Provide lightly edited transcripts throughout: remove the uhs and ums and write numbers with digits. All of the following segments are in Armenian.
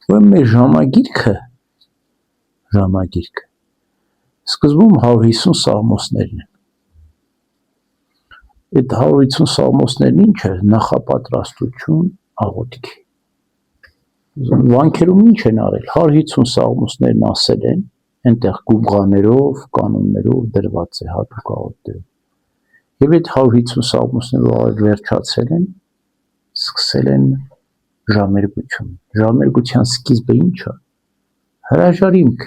Ուրեմն մեր ժամագիրքը սկզբում 150 սաղմոսներն են։ Այդ 150 սաղմոսներն ինչ է, նախապատրաստություն աղոթքի։ Վանքերում ինչ են արել, 150 սաղմոսներն ասել են, այնտեղ գուբղաներով, կանոններով դրված է հատուկ աղոթքերով։ Եվ այդ 150 սաղմոսներով վերջացել են, սկսել են ժամերգություն։ Ժամերգության սկիզբը ինչ է, հրաժարիմք։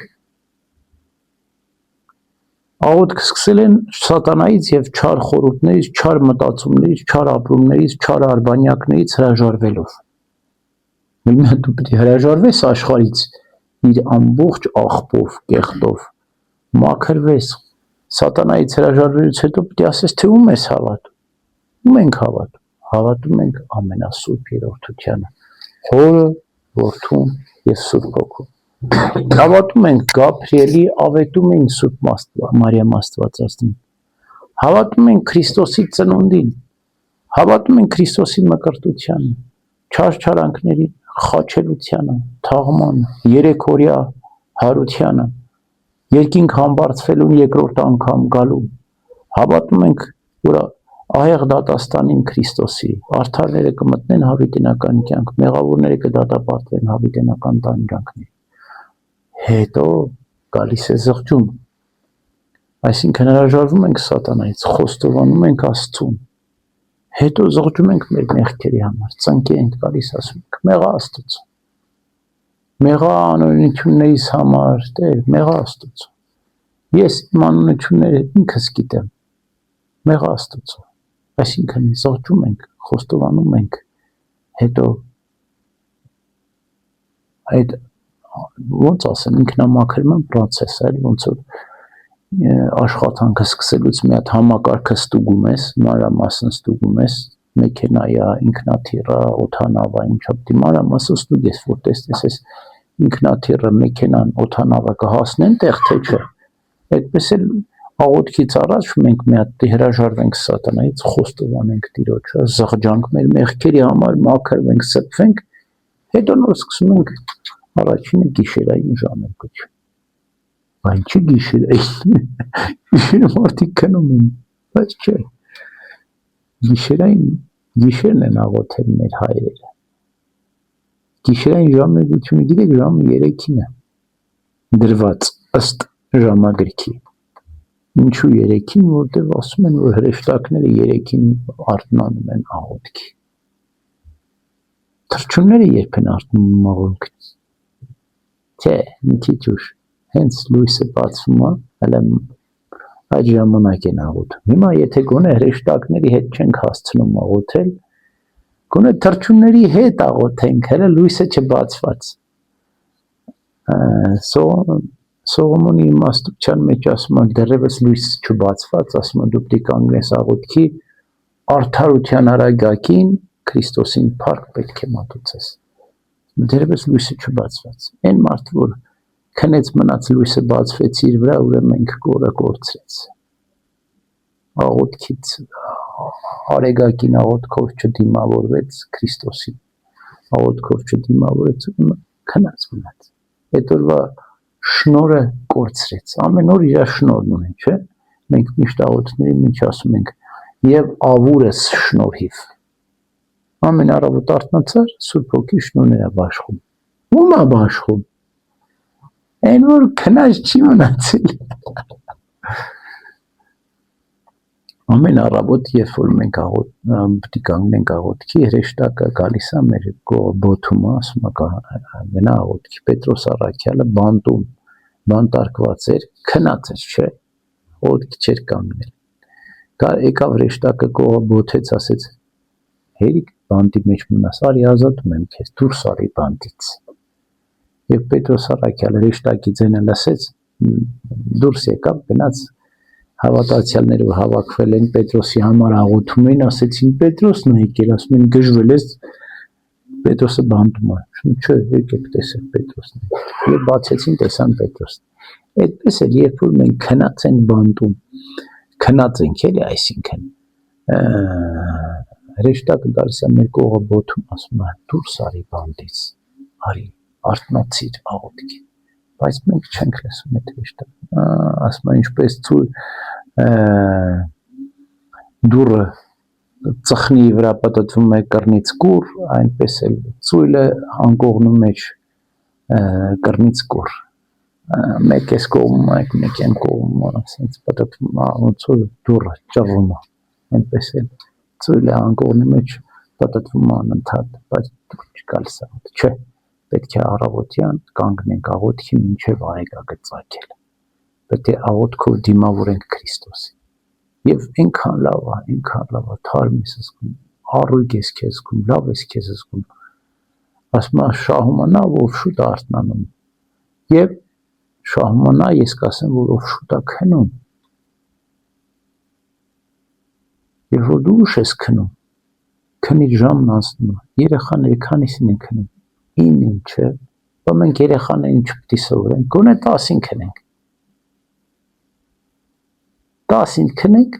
Աղոթքը սկսել են սատանայից եւ չար խորհուրդներից, չար մտածումներից, չար ապրումներից, չար արբանյակներից հրաժարվելով։ Դու պետք է հրաժարվես աշխարհից իր ամբողջ աղբով, կեղտով, մաքրվես։ Սատանայից հրաժարվելուց հետո պետք է ասես, թե ում ես հավատում։ Ում ենք հավատում։ Հավատում ենք ամենասուրբ երրորդությանը, Հորը, Որդուն եւ Սուրբ Հոգուն։ Հավատում ենք Գաբրիելի ավետում են Սուրբ Մարիամ Աստվածածին։ Հավատում ենք Քրիստոսի ծնունդին։ Հավատում ենք Քրիստոսի մկրտությանը, չարչարանքների խաչելությանը, թաղմանը, երեքօրյա հարությանը, երկինք համբարձվելուն երկրորդ անգամ գալու։ Հավատում ենք, որ ահեղ դատաստանին Քրիստոսի, արդարները կմտնեն հավիտենական կյանք, մեղավորները կդատապարտվեն հավիտենական տանջանքների։ Հետո գալիս է զղջում, այսինքն հրաժարվում ենք սատանայից, խոստովանում ենք Աստծուն, հետո զղջում ենք մեր մեղքերի համար, ծնկի ենք գալիս, ասում ենք, մեղա Աստծո, մեղա անօրենություններիս համար, Տեր, մեղա Աստծո, ես իմ անօրենությունները ինքս գիտեմ, մեղա Աստծո, այսինքն զղջում ենք, խոստովանում ենք, հետո այդ ոնց ասեմ, ինքնամաքրման process է, ոնց որ աշխատանքը սկսելուց մի հատ համակարգը ստուգում ես, մանրամասն ստուգում ես, մեքենայա, ինքնաթիռը, օդանավը, ինչա պետք է մանրամասն ստուգես, որ տեսնես այս ինքնաթիռը, մեքենան, օդանավը կհասնեն տեղ, թե չէ։ Այդպես էլ աղոթքից առաջ մենք մի հատ հրաժարվենք սատանայից, խոստովանենք Տիրոջը, զղջանք մեր մեղքերի համար, մաքրվենք, սրբվենք, հետո նոր սկսում ենք առաջինը գիշերային ժամերգություն։ Բայց չի գիշերային, գիշերը մարդիկ քնում են, բայց չէ։ Գիշերն են աղոթել մեր հայրերը։ Գիշերային ժամերգությունը գիտեք ժամը 3-ին է դրված ըստ ժամագրքի։ Ինչու 3-ին, որտեղ ասում են, որ հրեշտակները 3-ին արթնանում են աղոթքի։ Թռչունները երբ են արթնում աղոթքից։ Չէ, մի քիչ ուշ, հենց լույսը բացվում է, հələ այդ ժամանակ են աղոթում։ Հիմա եթե գոնե հրեշտակների հետ չենք հասցնում աղոթել, գոնե թռչունների հետ աղոթենք, հələ լույսը չբացված։ Սողոմոնի իմաստության մեջ ասում է, դեռևս լույս չբացված, ասում է դու պետք է կանգնես աղոթքի արդարության արագակին, Քրիստոսին փառք պետք է մատուցես։ Դեռևս լույսը չբացված։ Այն մարդը, որ քնեց մնաց լույսը բացվեց իր վրա, ուրեմն ինքը կորը կորցրեց։ Աղոթքից արեգակին աղոթքով չդիմավորվեց Քրիստոսին։ Աղոթքով չդիմավորեց, քնած մնաց։ Այդ օրվա շնորհը կորցրեց։ Ամեն օր իր շնորհն ունի, չէ՞։ Մենք միշտ աղոթքների մեջ ասում ենք եւ ավուրս շնորհիվ։ Ամեն առավոտ արթնացար, Սուրբ Հոգի շնորհներ է բաշխում։ Ում է բաշխում։ Այն որ քնած չի մնացել։ Ամեն առավոտ, երբ որ մենք պետք է կանգնենք աղոթքի, հրեշտակը գալիս է մեր բոթում, ասում է գնա աղոթքի, Պետրոս առաքյալը բանտում, բանտարկված էր, քնած էր, չէ, աղոթքի չէր կանգնել։ Եկավ հրեշտակը կողը բոթեց, ասեց, հերիք բանտի մեջ մնաս, արի ազատում եմ քեզ, դուրս արի բանտից։ Եվ Պետրոս առաքյալը հրեշտակի ձենը լսեց, դուրս եկավ, գնաց հավատացյալները հավաքվել են Պետրոսի համար աղոթում էին, ասեցին Պետրոսն է եկել, ասում են գժվել ես, Պետրոսը բանտում է, չէ, եկեք տեսեք Պետրոսն է, եւ բացեցին տեսան Պետրոսն։ Այդպես էլ երբ որ մենք քնած ենք բանտում, քնած ենք էլի, այսինքն հրեշտակը գալիս է մեր կողը բոթում, ասում է դուրս արի բանտից, արի արթնացիր աղոթքի, բայց մենք չենք լսում այդ հեշտը, ասում են ինչպես դուրը ծխնի վրա պատտվում է կռնից կուր, այնպես էլ ծույլը անկողնու մեջ կռնից կուր, մեկ էս կողմում, մեկ են կողմում, ասենց պատտվում է, ոնց որ դուրը ճղվում է, այնպես էլ ծույլը անկողնու մեջ պատտվում է անընդհատ, բայց դուր չկալիս աղոթ, չէ, պետք է առավոտյան կանգնենք աղոթքի մինչև արեգակը ծագել, պետք է աղոթքով դիմավորենք Քրիստոսին, եւ այնքան լավ է, թարմ ես զգում, առույգ ես քեզ զգում, լավ ես քեզ զգում, ասում է շահումանա, որ շուտ է արթնանում, եւ շահումանա, ես կասեմ, որ ով շուտ է քնում, եւ որ դու ուշ ես քնում, քնի ժամն անցնում է, երեխաները քանիսին են քնում, 9-ին, չէ, բայց մենք երեխաներին չպետք է սովորենք, գոնե 10-ին քնենք, 10-ին քնենք,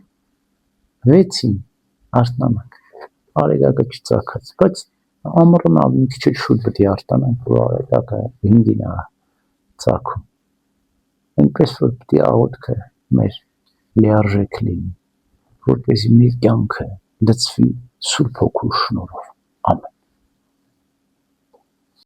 6-ին արթնանանք, արեգակը չծագած, բայց ամռան մի քիչ շուտ պետք է արթնանանք, որ արեգակը 5-ին է ծագում, այնպես որ պետք է աղոթքը մեր լիարժեք լինի, որպեսզի մեր կյանքը լցվի Սուրբ Հոգու շնորհով, ամեն